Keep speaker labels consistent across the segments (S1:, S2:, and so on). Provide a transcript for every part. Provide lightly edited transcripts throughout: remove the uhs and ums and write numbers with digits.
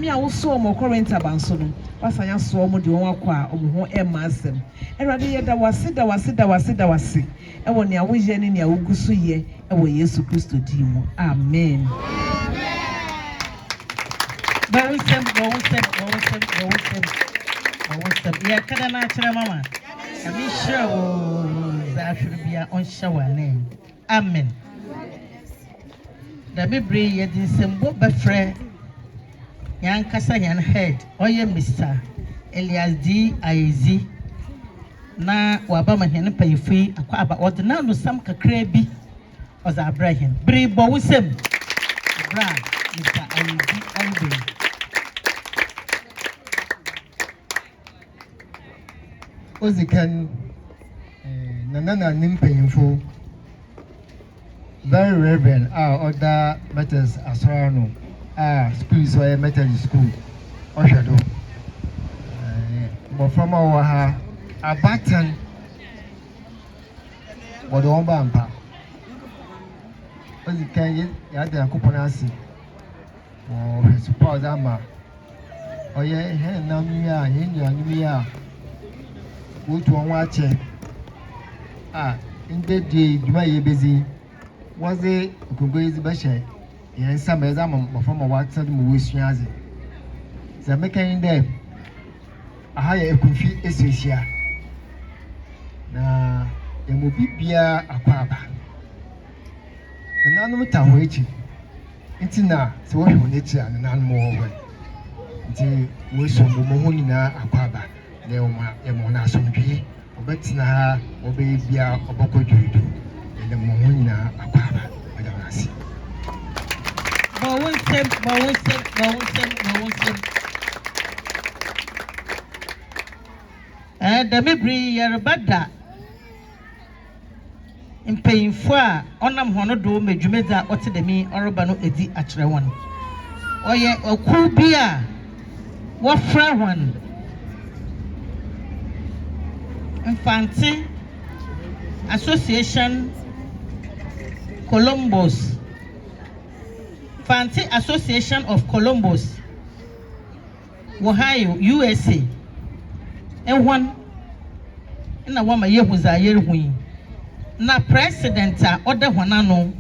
S1: Me a also mo current abanso no wasanya so mo de won akwa omo ho e ma asem erade ye da wase e wo ne awo je ne ne awugusu ye e wo Yesu Kristo di mu amen bawusem ya kada na kire mama ami sure wo za bia on shawa ne amen da bebre ye din sembo befre yan kasa yan head oye Mr. Elias D. Aizi na waba mahene payifi akwa aba odina no sam kakra bi oza abrahim bri bo wusem bra Mr. Aizi onbe
S2: ozikan nana nimpayinfo very reverend other matters asrano school is a Methodist school. Oshado. Mofama waha abatan wadomba ampa. Ozi kanye yade akuponasi. Suppose ama. Oye he namia hinyo animia. Utu onwache. Inde di duma yebezi. Waze kungo izi bashe. Yen some exam from a water musuazi. The making there a higher confi Essuehyia. Na the mobibia aquaba. The nanomita waiting. Intina, so what you nature and none more. Until we saw Mohonina aquaba. Leoma, Emona Sonji, or Betsna, or Babia, or Boko Judo, and the Mohonina aquaba. I don't see.
S1: Bawusem da mebri yerbada mpayinfo a onam hono do medwumeda ote da mi oroba no edi akere won oye oku bi a wofra won Fantse Association Columbus Fantse Association of Columbus, Ohio, USA. And one na wama yehuza yerhui. Na president order wanano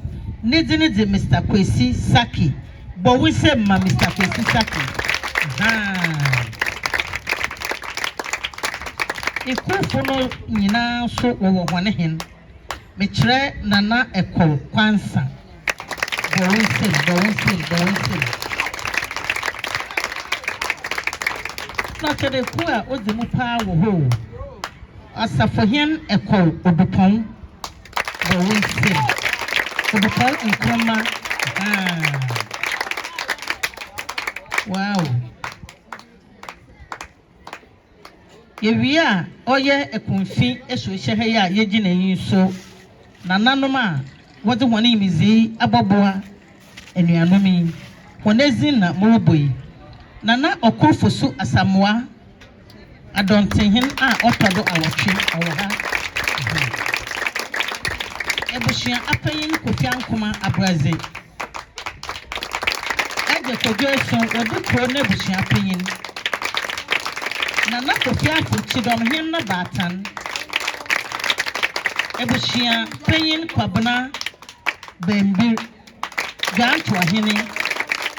S1: nidini de Mr. Kwesi Saki. But we say ma Mr. Kwesi Saki. Ikufuno nyina so wo wane hin. Mechre nana ekol kwansa. Bawusem. Na kede kuwa ozimu pa wo ho. Asafohien ekol odupon. Bawusem. Odupon nkoma. Wow. Yewia oye ekunfi Essuehyia yegina yin so. Nananoma wode hone imizi aboboa enuanomi honezi na moroboi nana okofosu asamoa adontenhin a otodo awotwe awoha ebushia apayin kofiankoma abraze aje kodweso wode ko na ebushia apayin nana kofiafu chidom hin na batan ebushia payin kwabna bembir ganto ahene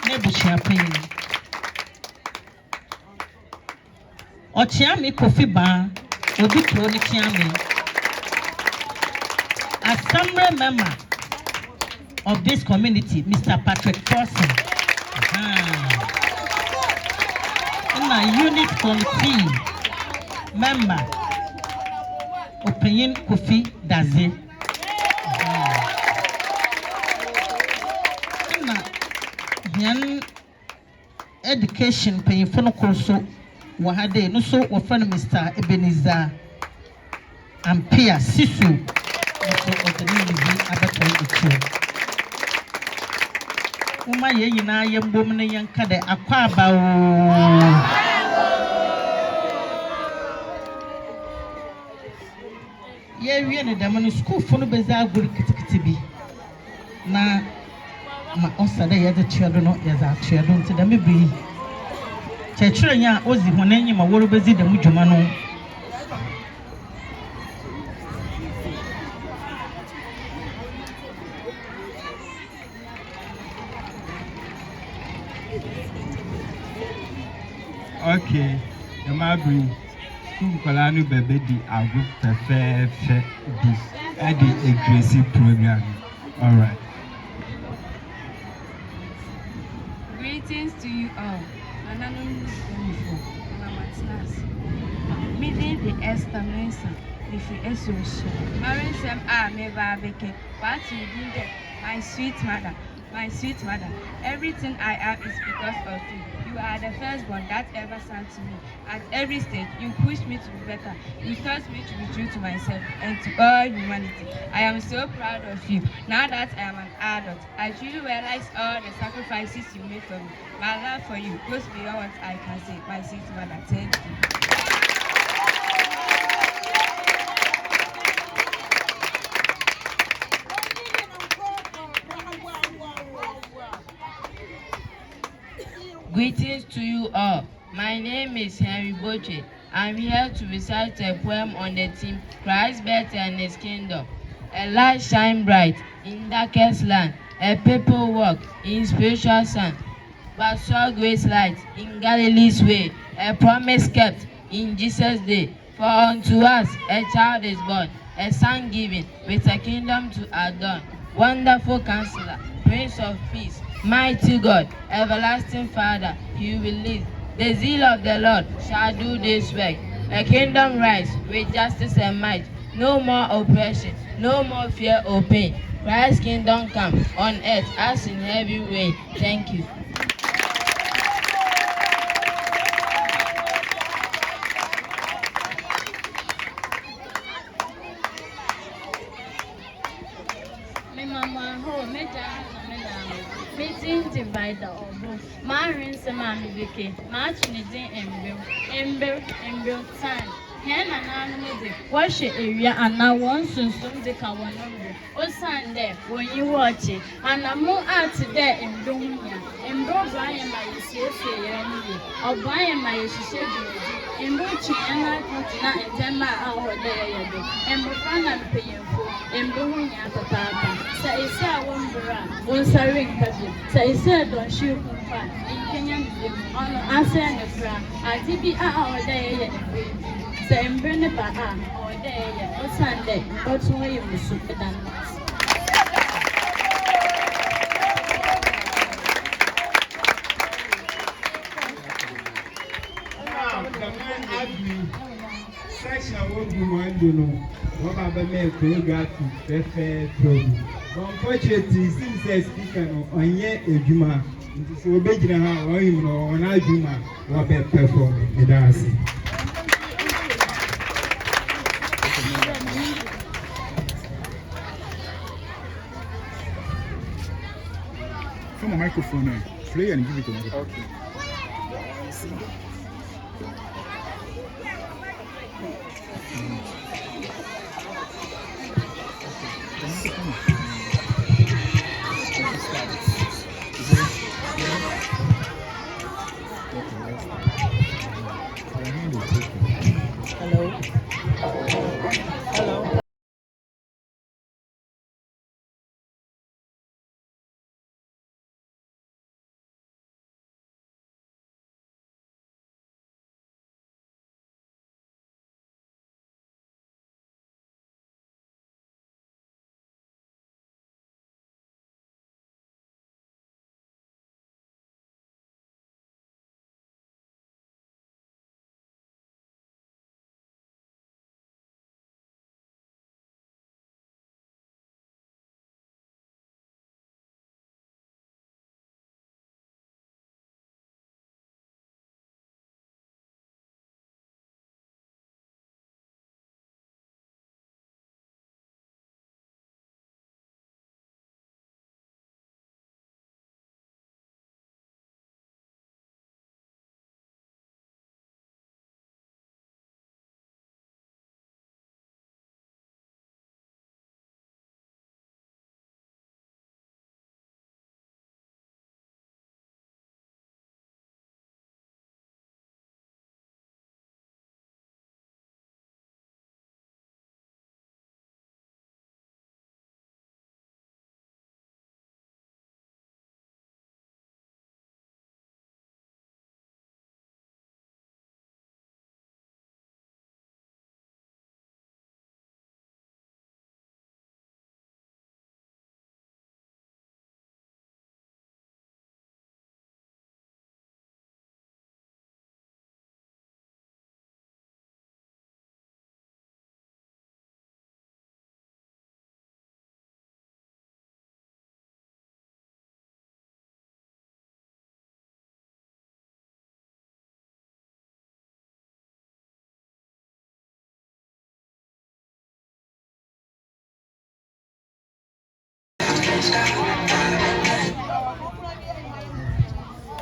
S1: na ebushia payin ochiami kofi ba obi pro ni chiami assembly member of this community Mr. Patrick Forson unit committee member opinion Kofi Daze yan education paying for no course wahade no so wofan Mr. Ebenezer Ampia Sisu so odenizi abato echo uma ye nyina yembom ne yanka de akwa bawo ye wie ne dem no school fo no beza aguri kitikiti bi na ma osada ye de chiedo no ye za chiedo nti dem bi kyerɛkyerɛni a ozi hɔn anim a wɔrebɛdzi dɛm dwuma no.
S3: Okay, the Mabri, Kunkalanu Bebedi, I'll go prefer this at the aggressive program. All right.
S4: Greetings to you all. Meeting the Estamesa, if you Essuehyia. Marrying some never beke. What you do there, my sweet mother, my sweet mother. Everything I am is because of you. You are the firstborn that ever sang to me. At every stage, you pushed me to be better. You taught me to be true to myself and to all humanity. I am so proud of you. Now that I am an adult, I truly realize all the sacrifices you made for me. My love for you goes beyond what I can say. My sweet mother, thank you.
S5: Greetings to you all. My name is Henry Boche. I'm here to recite a poem on the theme Christ's birth and His kingdom. A light shine bright in darkest land, a people walk in spiritual sun, but saw great light in Galilee's way, a promise kept in Jesus' day. For unto us a child is born, a son given, with a kingdom to adorn. Wonderful Counselor, Prince of Peace, mighty God, everlasting Father, He will lead. The zeal of the Lord shall do this work. A kingdom rise with justice and might. No more oppression, no more fear or pain. Christ's kingdom come on earth as in heaven reign. Thank you.
S6: Meeting divider obo. Marin se mami beke. Matching embryo time. Hen and animal wash area and now one soon the kawanombre. O Sunday when you watch it. And I'm more out there in Dunya. Embro Brian my Essuehyia. Or Brian my Essuehyia. Embuchi and I put not in 10 hour there. Embofana paying for Embunya papa. Say, I won't be one sorry cousin. Say, don't shoot in Kenyan on answer and a crack. I did be our day. Say, bring it back or day or Sunday. What's why you was super than
S3: Section will be one, you know. What about the man who got to fair trouble? Unfortunately, since the speaker on yet a Juma, so big in a or him or an Juma, what better perform the dance.
S7: From a microphone, play and give it to me. Okay.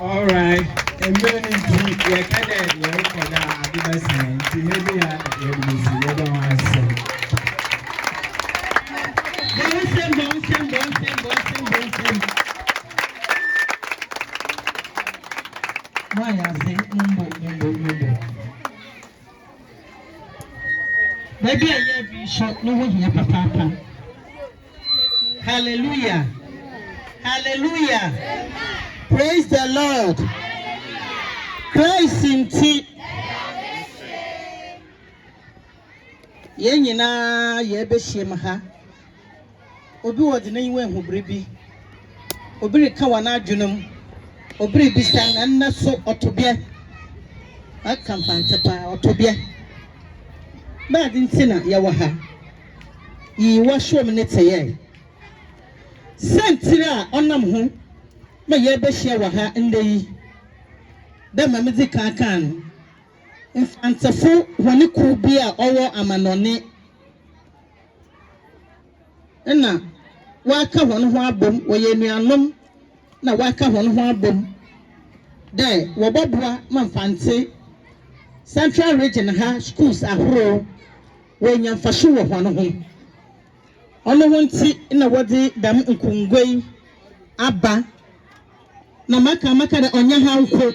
S3: All right. And then you can for that. Maybe I don't answer.
S1: Why I say umbo. Maybe I hear be short, no one here, papa. Hallelujah. Hallelujah. Praise the Lord. Christ in tea. Yenina yebeshim ha. Obi wadi na yiwe hubribi. Obiri kawana junum. Obiri bisanga na so otobia. Akamfante pa otobia. Ba di ntina ya waha. Yi washo mnete ye. Sentira onam ho. Ma yebeshia waha ndei. Da mamezi kankan. Mfantefo woni kubia owo amanone. Na waka hono ho abom woye nuanom na waka hono ho abom dai woboboa Fantse Central Region ha schools ahoro wonya mfasho wo hono ho ono ho nti na wodi dam nkungwei aba na maka da onya ha nko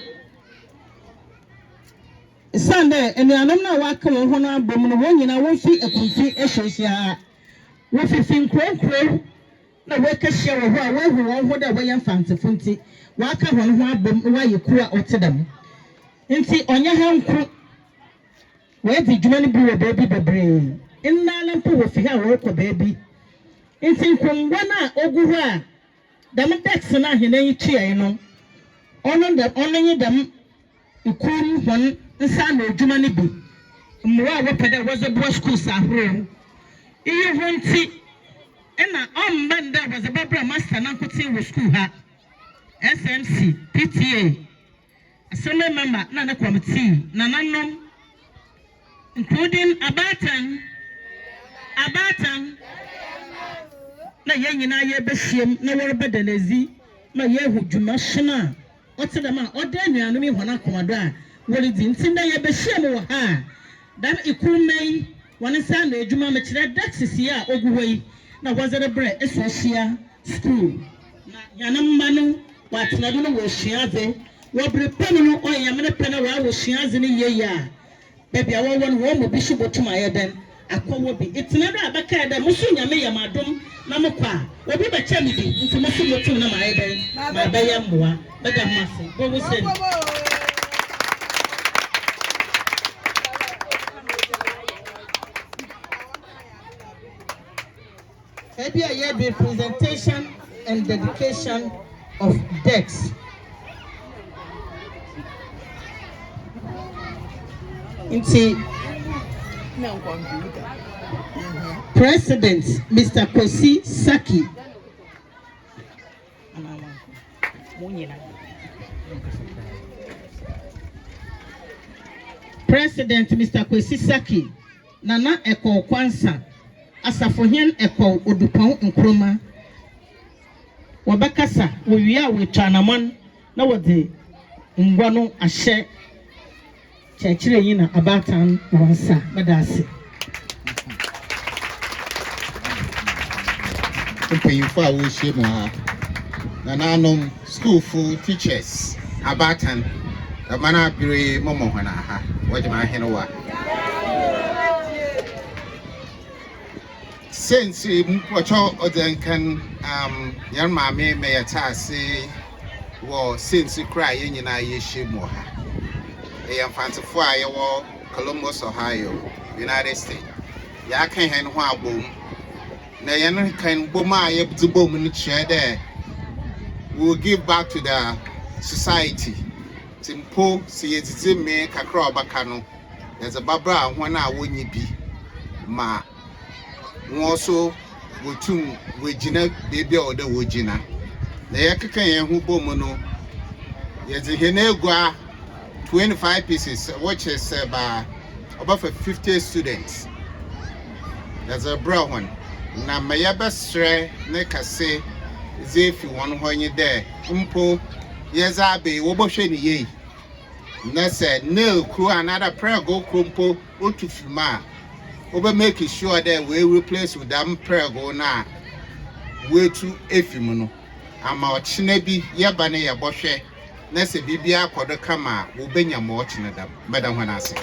S1: Sunday enuanom na waka wo hono abom no wonyina wonfi akunfi Essuehyia wofifin kronkron na weka hye wo ho a wehu won ho da woyɛ Fantefo nti waka hon ho abom waye ku a otedam nti onya hanko we di dwuma ne bi wo baabi bebre nnala mpo wo fi ha wo kɔ baabi nti nkongwa na ogu ho a dam dex na henan tuai no ono nyi dam ikum hon nsa na adwuma ne bi mwa wo pɛda wozobo schools ahoro iye honti ena ombanda was a babra master na nkote wo school ha SMC PTA assembly member na committee na nanom including abatan na yenyina ye behiem na wore bedanazi na ye hudwuma hena ote ma oda nuanu mi hona komado a wore di ntinda ye behiem wo ha dan ikumei wane sa na adwuma me kire daxisi a oguwei na wazere bre Essuehyia school na yanamba no watenado no wo hyiaze wo bre penu no oyamene pena wa wo hyiaze ne yeya baby awo won wo mo bishop otuma yeden akwawo bi itinado abaka da musu nyame yamadom na mokwa obi ba cha mi bi nti musu motum na ma yeden ma ba ya mmoa bada mase bo wo sen maybe I hear the presentation and dedication of decks. Into President Mr. Kwesi Saki. President Mr. Kwesi Saki. Nana Eko Kwansa. Asafohien Eko Odupon Nkroma. Wabakasa wiya wetwanamon na wode ngwano ahye chechire yina abatan wonsa medase
S8: mpanyinfo a wohye mu ha na nanom school full teachers abatan amana bire momo hona ha wajima hene wa since mpocho odenkan yan maame meyatase wo since cry nyina yehye mu ha e Fantefo a ye wo Columbus, Ohio, United States ya kan hen ho abom na yan kan boma ye bom ni kire there we will give back to the society timpo se yedidi me kakra obaka no there's a babra ho na wonyi bi ma also wotum wejina baby or the wojina na yakeka yen hu bom no yezi henegwa 25 pieces which is about 50 students there's a brown one na mayabasre ne kase Zefi one when you there. Umpo, yes, I be Woboshen ye. Nessa, nail crew another prayer go crumpo, Utufima. Over making sure that we replace with them prayer go now. Way to Efimuno. I'm our chinebi, Yabane Yaboshe. Nessa Bibia Kodakama, will be your watching them, Madam when I say.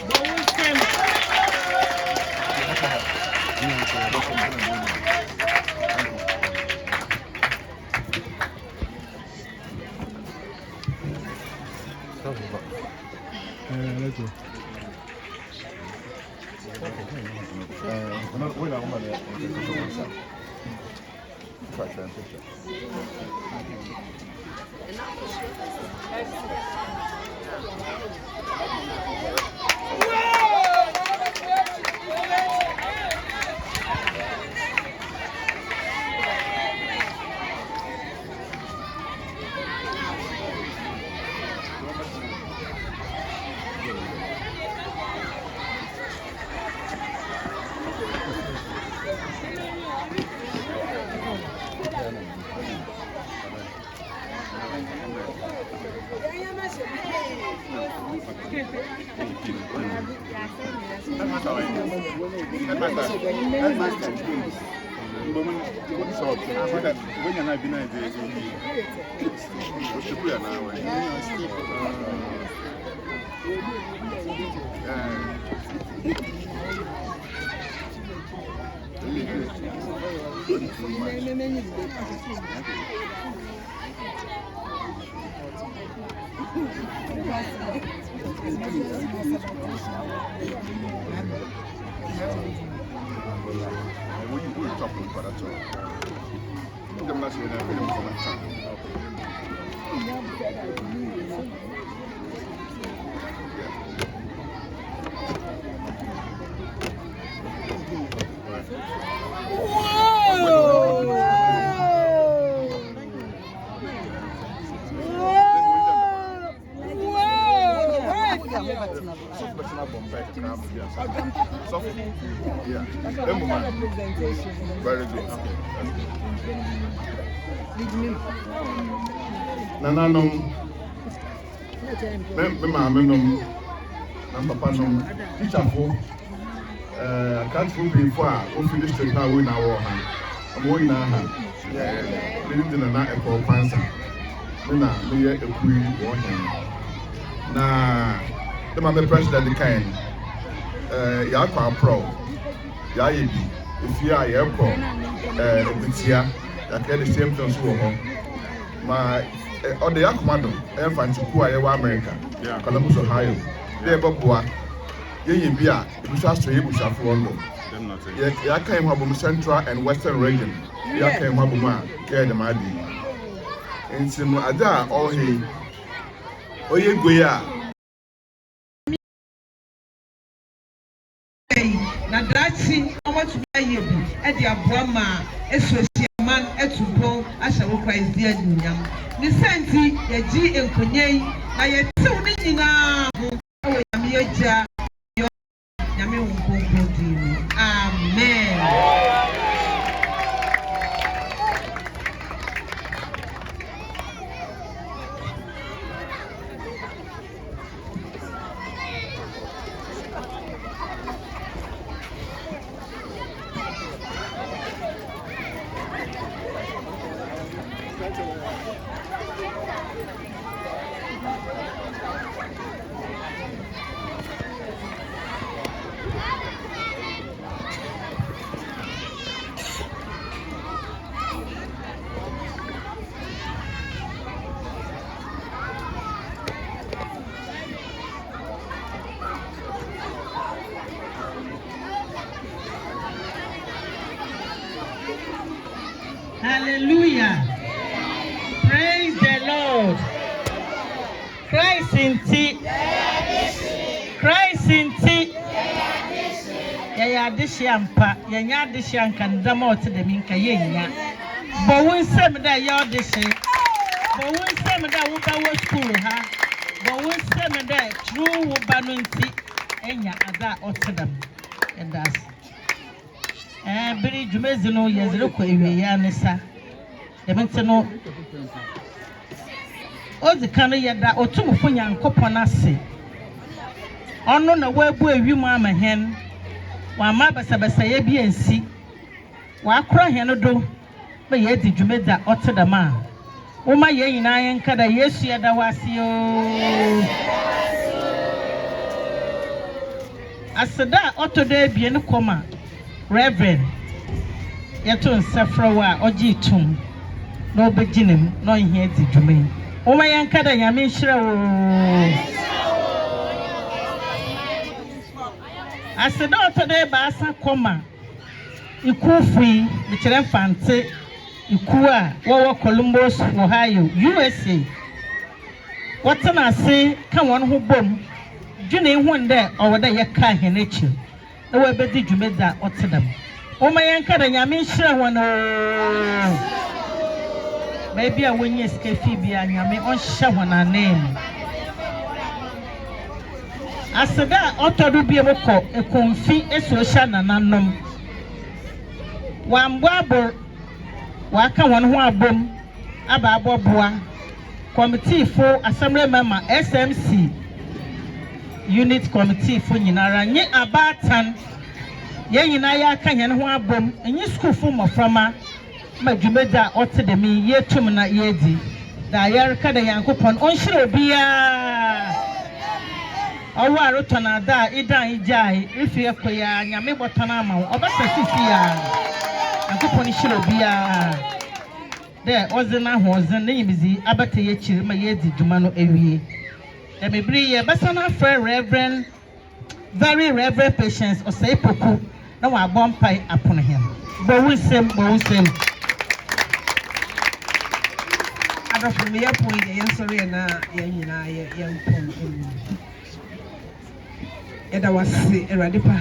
S7: Let's go.
S9: Very good. Nananum, Mamma, and Papa, teacher for I can't prove before we finish the now in our hand. I'm going now. Living in an apple Fantse. Nina, me a queen or him. Na, the man president the kind. Yakwa pro. Yayi, if you are Yako, Bitia, that get the same thing so my on the Yakumado, Fantse who are America, Columbus, Ohio. They Babua, Yayi Bia, Busha Street, Busha Fondo. Yaka Harbor Central and Western region. Yaka Harbor, Care the Madi. And Sim Ada, all he. Oye Goya.
S1: Na dachi omo to buy you e dia boama Essuehyia man etubon asha wo Christ dia dunyam ni senti ye gi enkonyen na ye tew ni nyina ho e yam ye gya yo nyame wo nkonkodin amen. Hallelujah. Praise the Lord. Christ in tea. Christ in tea. Ya dishi ampa. Ya dishi ankandamo to the minka yenya. But we say that ya dishi. But we say that we school ha. But we say that true banunti enya ada otedam. And that's Biri Jumezino Yazruko Essuehyia Nessa. Dementino Ozikano Yada Otumfunya Koponase. Ono na webu ewimu ama hen. Wa ma basabasa ye bi ensi. Wa akra hen do. Be ye di dwumeda otedama. Uma ye nyina ye nkada Yesu yada wasio. Aseda otodo ebie ne koma. Reverend Yaton Safrawa Oji Tum no beginning no here di dwume. Uma ye nkada nyame hira wo. Aseda otodo e ba asa koma. Ikufui bikyere Fantse iku a wo Columbus Ohio USA watana ase ka won ho bom dwene hu nde owoda ye ka henechi na we bedi dwumeda otedam o ma yenka da nyame nhira won ba bia wonye skefi bia nyame on hye won anem aseda otodo bia bokọ ekonfi Essuehyia nananom wambwabor waka won ho abom aba aboboa committee for assembly member SMC unit committee for nyinara nye abatan ye nyina ya aka yen ho abom enyi school for moframa madwumeda otedemi ye tum na ye di da yer ka da yankopon onhire obia owo arotona da idan ijai ifi ekoya nyame botona ama obasa sisi ya yankopon hire obia de ozena ho ozen ne yimizi abata ye chiri ma ye di dwuma no ewie de mebri ye basa na friend Reverend very reverend Patience Oseipoku na wa bompai apono hem bo wusem
S10: adofo me ye point ye nsori na ye nyina ye mpon eda wase erade pa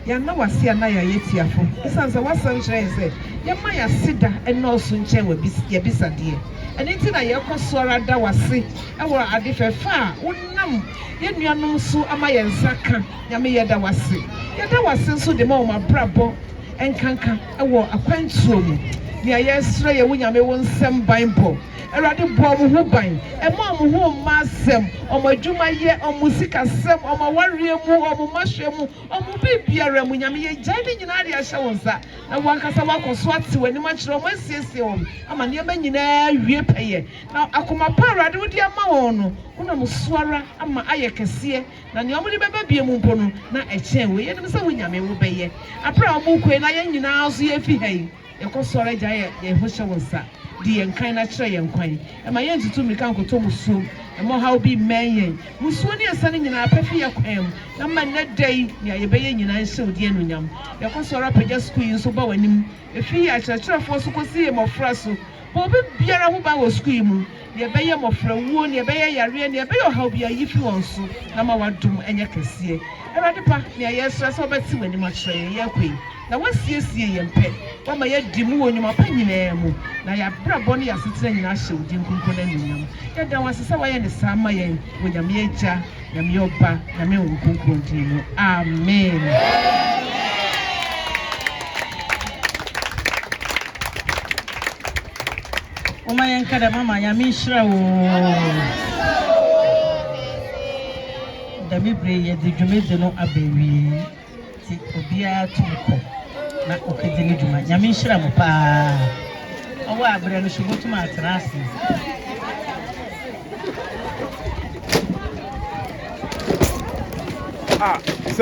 S10: ya na wase na ya yetiafo isanse wasan kyerɛ sɛ ye ma ya sida eno so nkyɛn wa ya bisade ene nti na ye kɔsora da wase ɛwɔ ade fefa wonam ye nuanom so ama ye nsaka nyame ye da wase nso de ma wo mabrabɔ enkanka ɛwɔ akwantuo mu nia ye srɛ ye wo nyame wo nsɛm banbɔ erade bo mo ho ban ema mo ho masem omo adwuma ye omo sikasem omo warie mu omo mahwe mu omo bibiara mu nyame ye gya ne nyina de ahye wonsa na wankasa wakoso ate wani ma kyerɛ omo asiesie won ama ne ma nyina wie pɛye na akoma pa erade wo di ama won no wona mo suara ama aye kɛse na ne omo de beba bie mu mpo no na ɛkyɛn wo ye ne sɛ wo nyame wo bɛye apra omo kwe na ye nyina so ye fi hai ye kɔsɔre gya ye ho hyɛ wonsa di enkan na kyerɛ yɛn kwan ema yɛn tutu mika nkoto musuo ema ha obi mɛyɛn musuo ne ɛsɛ ne nyinaa pɛfi yɛ kwan na ma ne dai ne ayɛbɛyɛ nyinaa nhyɛ odi anunyam yɛkɔ sɔrɔ apagya school yi nso ba w'anim efi yɛ akyerɛkyerɛfoɔ so kɔsi yɛ mmɔfra so bɔ obi biara ho ba wɔ school yi mu ne ɛbɛyɛ mmɔfra wuo ne ɛbɛyɛ yareɛ ne ɛbɛyɛ ɔhaw bi ayi fi wɔn so na ma wadom ɛnyɛ kɛseɛ ɛwɛde pa ne ɛyɛ srɛ sɛ ɔbɛti w'anim akyerɛ yɛn yɛ kwan na wasiesie yɛn pɛ wama yɛdi mu wɔ nnwuma pa nyinaa mu na yɛabrabɔ ne yɛasetena nyinaa hyɛ wo din nkonko no anuonyam yɛda wo ase sɛ woayɛ ne saa ma yɛn wɔ nyame agya nyame ɔba nyame wo nkonko din mu amen woma yɛnka dɛ mama nyame nhyira wo da mebree yɛde dwumadi no abawie ti obiara tumi kɔ na okedi ne dwuma nyame nhyira mo paa ɔwɔ abrɛ no so botum atena ase
S7: ah